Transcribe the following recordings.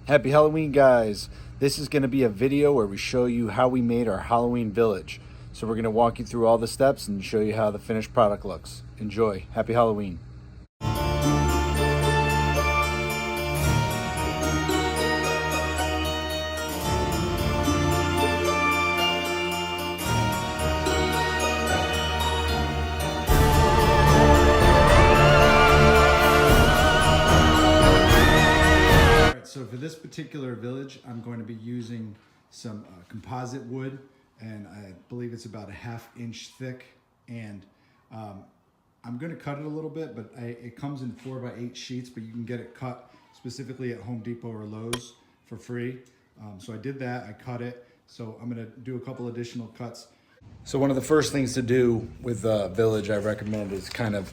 Happy Halloween, guys. This is going to be a video where we show you how we made our Halloween village. So we're going to walk you through all the steps and show you how the finished product looks. Enjoy. Happy Halloween. So for this particular village, I'm going to be using some composite wood, and I believe it's about a 1/2 inch thick. And I'm going to cut it a little bit, but it comes in 4x8 sheets, but you can get it cut specifically at Home Depot or Lowe's for free. So I did that, I cut it. So I'm going to do a couple additional cuts. So one of the first things to do with the village I recommend is kind of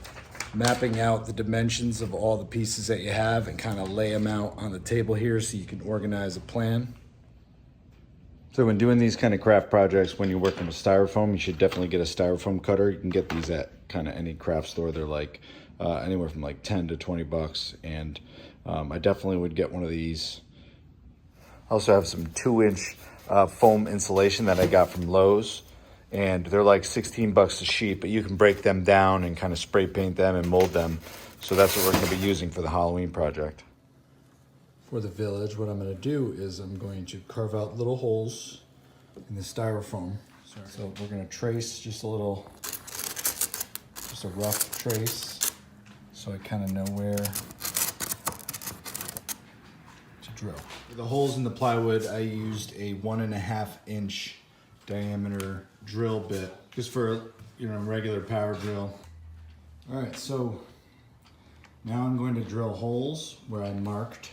mapping out the dimensions of all the pieces that you have and kind of lay them out on the table here so you can organize a plan. So when doing these kind of craft projects, when you're working with styrofoam, you should definitely get a styrofoam cutter. You can get these at kind of any craft store. They're like anywhere from like 10 to 20 bucks. And I definitely would get one of these. I also have some 2-inch foam insulation that I got from Lowe's. And they're like 16 bucks a sheet, but you can break them down and kind of spray paint them and mold them. So that's what we're going to be using for the Halloween project. For the village, what I'm going to do is I'm going to carve out little holes in the styrofoam. So we're going to trace just a rough trace, so I kind of know where to drill. For the holes in the plywood, I used a 1.5 inch diameter drill bit, just for a regular power drill. All right, so now I'm going to drill holes where I marked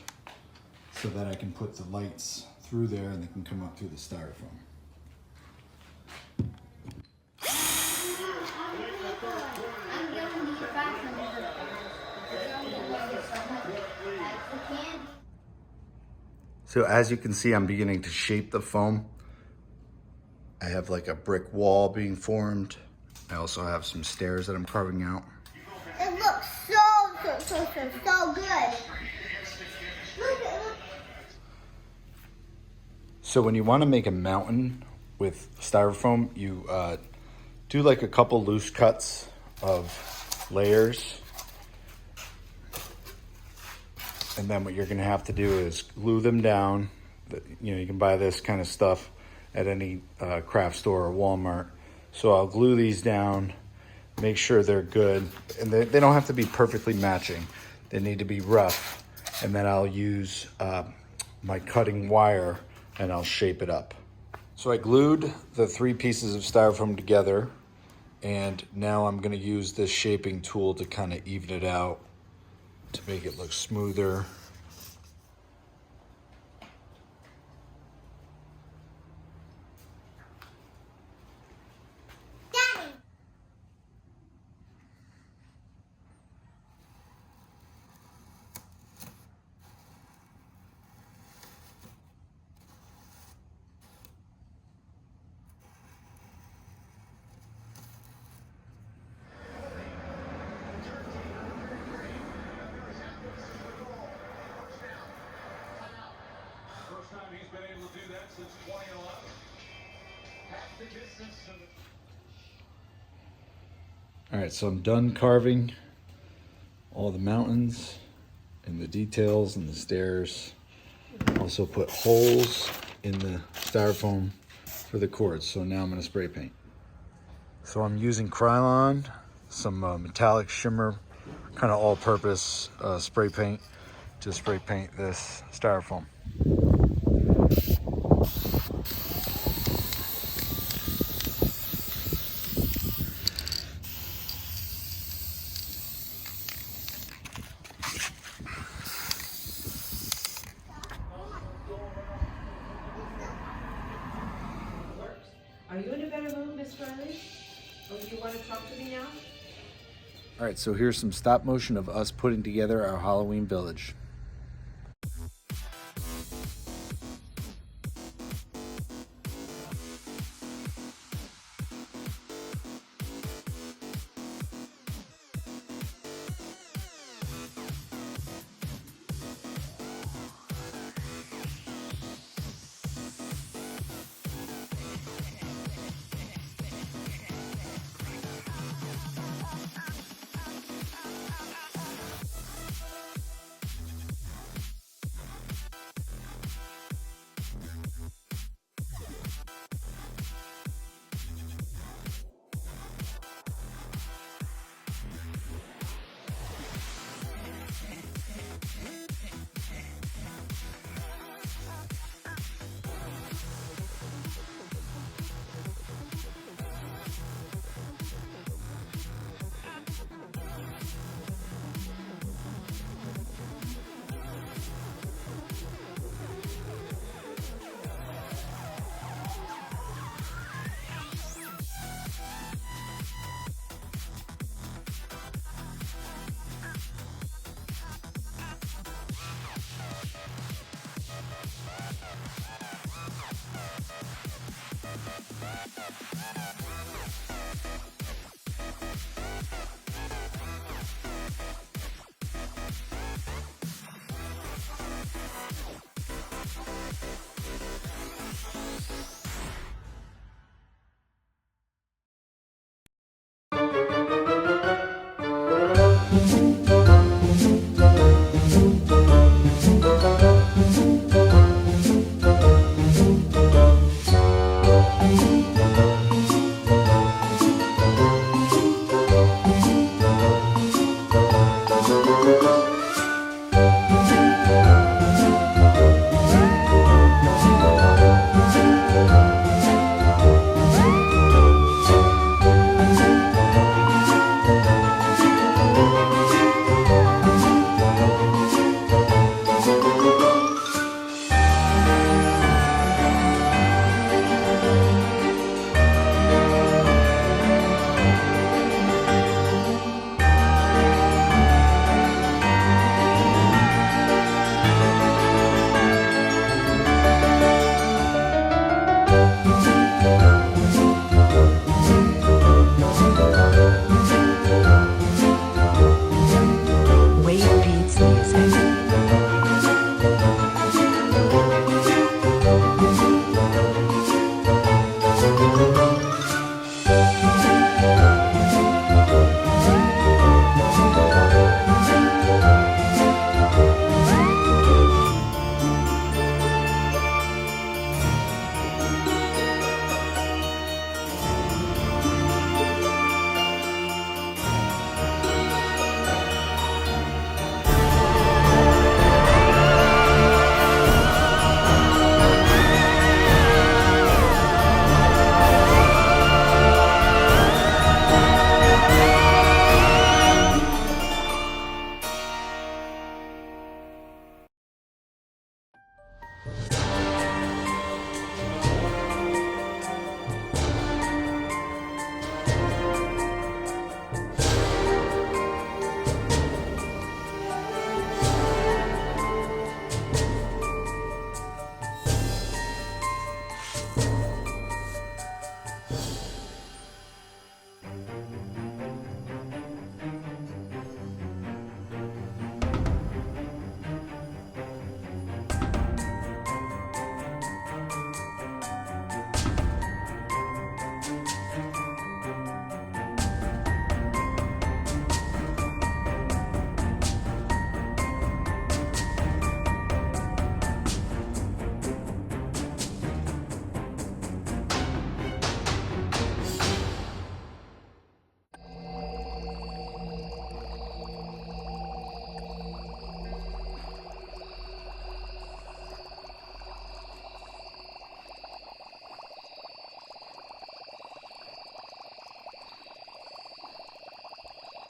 so that I can put the lights through there and they can come up through the styrofoam. So as you can see, I'm beginning to shape the foam. I have like a brick wall being formed. I also have some stairs that I'm carving out. It looks so good. Look. So when you want to make a mountain with styrofoam, you do like a couple loose cuts of layers. And then what you're going to have to do is glue them down. You can buy this kind of stuff at any craft store or Walmart. So I'll glue these down, make sure they're good. And they don't have to be perfectly matching. They need to be rough. And then I'll use my cutting wire and I'll shape it up. So I glued the 3 pieces of styrofoam together, and now I'm gonna use this shaping tool to kind of even it out to make it look smoother. He's been able to do that since 2011. Half the distance to the... All right, so I'm done carving all the mountains and the details and the stairs. Also put holes in the styrofoam for the cords. So now I'm gonna spray paint. So I'm using Krylon, some metallic shimmer, kind of all-purpose spray paint to spray paint this styrofoam. Are you in a better mood, Miss Riley? Or do you want to talk to me now? All right, so here's some stop motion of us putting together our Halloween village.